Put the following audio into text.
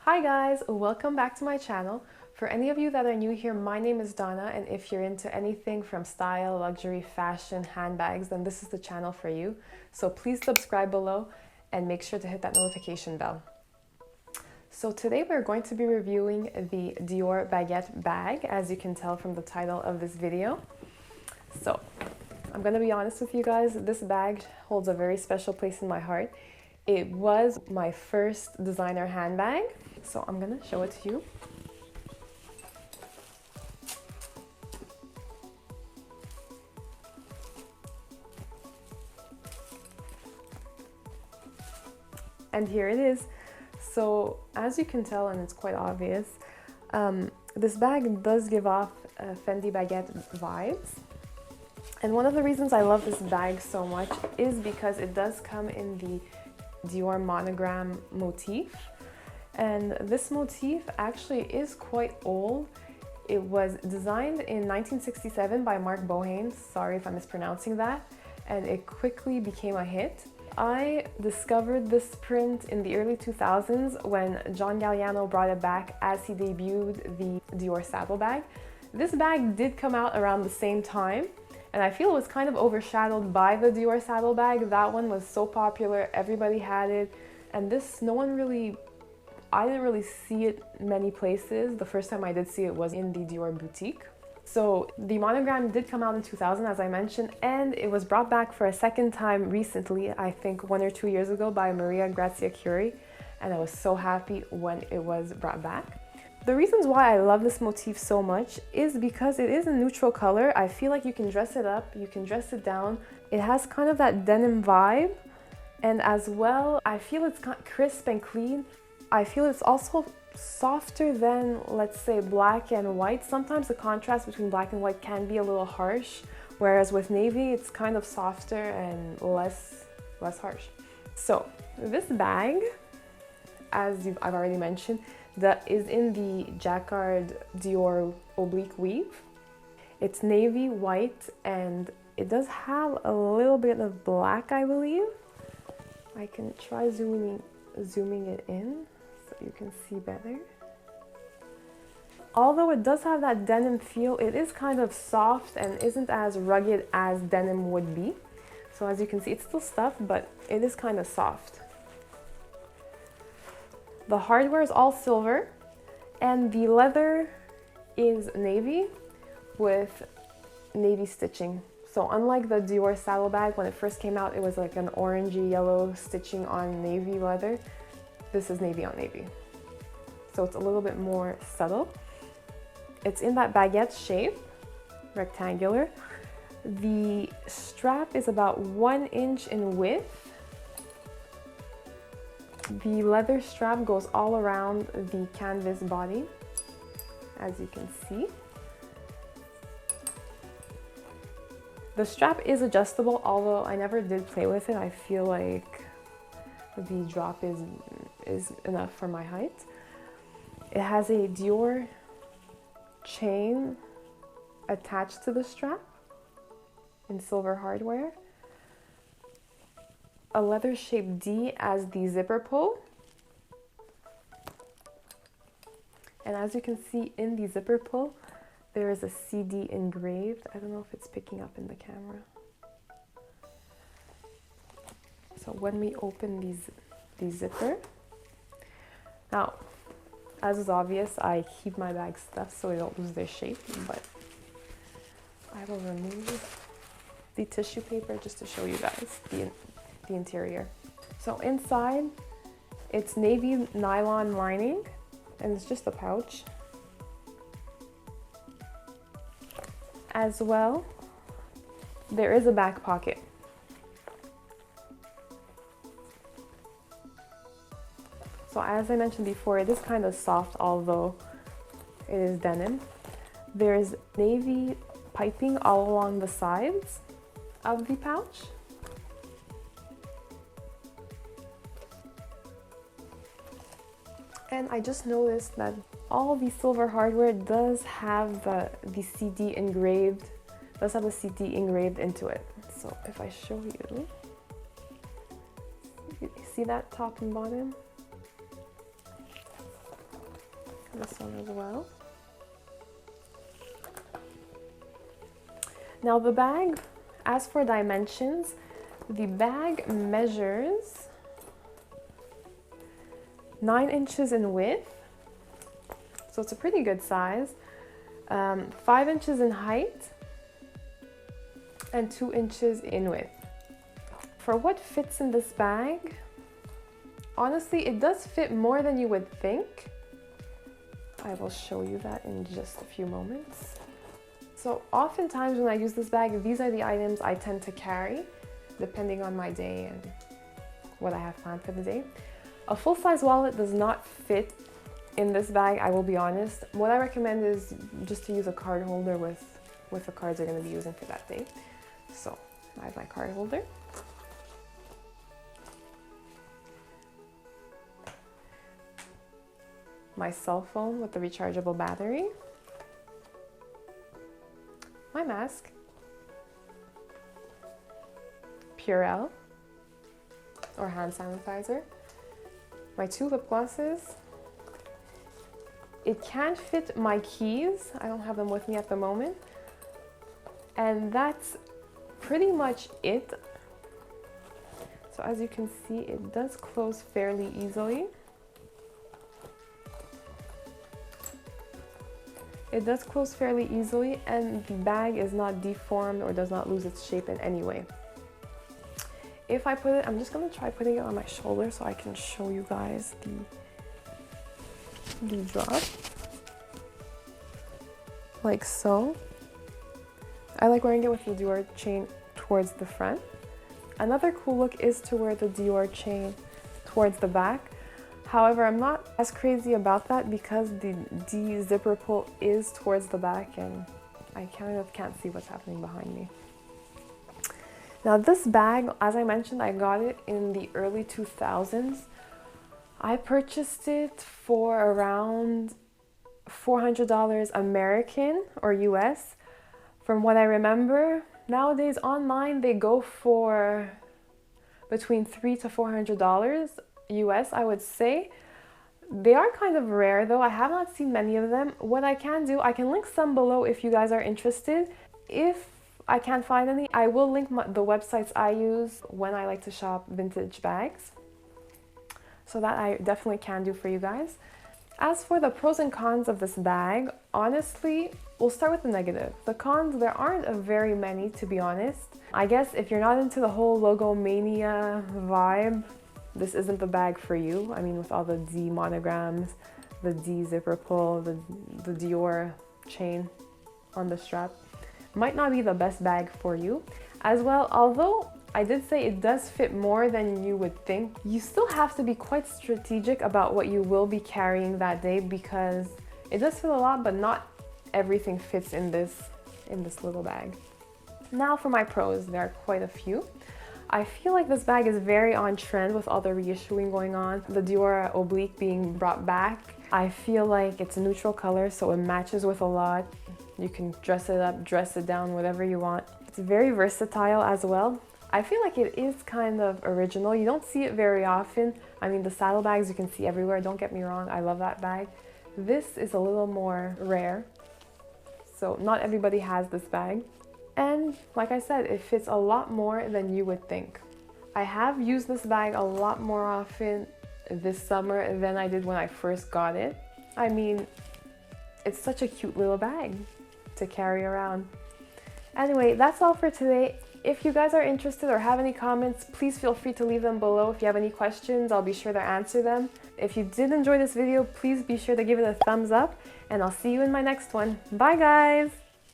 Hi guys, welcome back to my channel. For any of you that are new here, my name is Donna, and if you're into anything from style, luxury, fashion, handbags, then this is the channel for you. So please subscribe below and make sure to hit that notification bell. So today we're going to be reviewing the Dior Baguette bag, as you can tell from the title of this video. So I'm going to be honest with you guys, this bag holds a very special place in my heart. It was my first designer handbag, so I'm gonna show it to you. And here it is. So as you can tell, and it's quite obvious, this bag does give off Fendi Baguette vibes. And one of the reasons I love this bag so much is because it does come in the Dior Monogram motif. And this motif actually is quite old. It was designed in 1967 by Mark Bohane, sorry if I'm mispronouncing that, and it quickly became a hit. I discovered this print in the early 2000s when John Galliano brought it back as he debuted the Dior Saddlebag. This bag did come out around the same time, and I feel it was kind of overshadowed by the Dior Saddlebag. That one was so popular, everybody had it, and this, I didn't really see it many places. The first time I did see it was in the Dior Boutique. So the Monogram did come out in 2000, as I mentioned, and it was brought back for a second time recently, I think 1 or 2 years ago, by Maria Grazia Curie, and I was so happy when it was brought back. The reasons why I love this motif so much is because it is a neutral color. I feel like you can dress it up, you can dress it down. It has kind of that denim vibe, and as well, I feel it's crisp and clean. I feel it's also softer than, let's say, black and white. Sometimes the contrast between black and white can be a little harsh, whereas with navy, it's kind of softer and less harsh. So this bag, as I've already mentioned, that is in the jacquard Dior Oblique weave. It's navy, white, and it does have a little bit of black, I believe. I can try zooming it in so you can see better. Although it does have that denim feel, it is kind of soft and isn't as rugged as denim would be. So as you can see, it's still stuffed, but it is kind of soft. The hardware is all silver, and the leather is navy with navy stitching. So unlike the Dior Saddlebag, when it first came out, it was like an orangey yellow stitching on navy leather. This is navy on navy. So it's a little bit more subtle. It's in that baguette shape, rectangular. The strap is about 1 inch in width. The leather strap goes all around the canvas body, as you can see. The strap is adjustable, although I never did play with it. I feel like the drop is enough for my height. It has a Dior chain attached to the strap in silver hardware. A leather shaped D as the zipper pull. And as you can see in the zipper pull, there is a CD engraved. I don't know if it's picking up in the camera. So when we open the zipper, now, as is obvious, I keep my bag stuffed so they don't lose their shape, but I will remove the tissue paper just to show you guys the interior. So inside, it's navy nylon lining, and it's just a pouch. As well, there is a back pocket. So as I mentioned before, it is kind of soft, although it is denim. There's navy piping all along the sides of the pouch. And I just noticed that all the silver hardware does have the CD engraved, into it. So if I show you, see that top and bottom? this one as well. Now the bag, as for dimensions, the bag measures 9 inches in width, so it's a pretty good size, 5 inches in height, and 2 inches in width. For what fits in this bag, honestly, it does fit more than you would think. I will show you that in just a few moments. So oftentimes when I use this bag, these are the items I tend to carry, depending on my day and what I have planned for the day. A full-size wallet does not fit in this bag, I will be honest. What I recommend is just to use a card holder with the cards you're going to be using for that day. So I have my card holder. My cell phone with the rechargeable battery. My mask. Purell or hand sanitizer. My 2 lip glosses. It can fit my keys. I don't have them with me at the moment. And that's pretty much it. So as you can see, it does close fairly easily. It does close fairly easily, and the bag is not deformed or does not lose its shape in any way. If I put it, I'm just gonna try putting it on my shoulder so I can show you guys the drop. Like so. I like wearing it with the Dior chain towards the front. Another cool look is to wear the Dior chain towards the back. However, I'm not as crazy about that because the D zipper pull is towards the back and I kind of can't see what's happening behind me. Now this bag, as I mentioned, I got it in the early 2000s. I purchased it for around $400 American or US. From what I remember, nowadays online they go for between $300 to $400 US, I would say. They are kind of rare though. I have not seen many of them. What I can do, I can link some below if you guys are interested. If I can't find any, I will link the websites I use when I like to shop vintage bags. So that I definitely can do for you guys. As for the pros and cons of this bag, honestly, we'll start with the negative. The cons, there aren't very many, to be honest. I guess if you're not into the whole logo mania vibe, this isn't the bag for you. I mean, with all the D monograms, the D zipper pull, the Dior chain on the strap, might not be the best bag for you. As well, although I did say it does fit more than you would think, you still have to be quite strategic about what you will be carrying that day because it does fit a lot, but not everything fits in this little bag. Now for my pros, there are quite a few. I feel like this bag is very on trend with all the reissuing going on. The Dior Oblique being brought back. I feel like it's a neutral color, so it matches with a lot. You can dress it up, dress it down, whatever you want. It's very versatile as well. I feel like it is kind of original. You don't see it very often. I mean, the saddlebags you can see everywhere. Don't get me wrong, I love that bag. This is a little more rare. So not everybody has this bag. And like I said, it fits a lot more than you would think. I have used this bag a lot more often this summer than I did when I first got it. I mean, it's such a cute little bag to carry around. Anyway, that's all for today. If you guys are interested or have any comments, please feel free to leave them below. If you have any questions, I'll be sure to answer them. If you did enjoy this video, please be sure to give it a thumbs up, and I'll see you in my next one. Bye guys!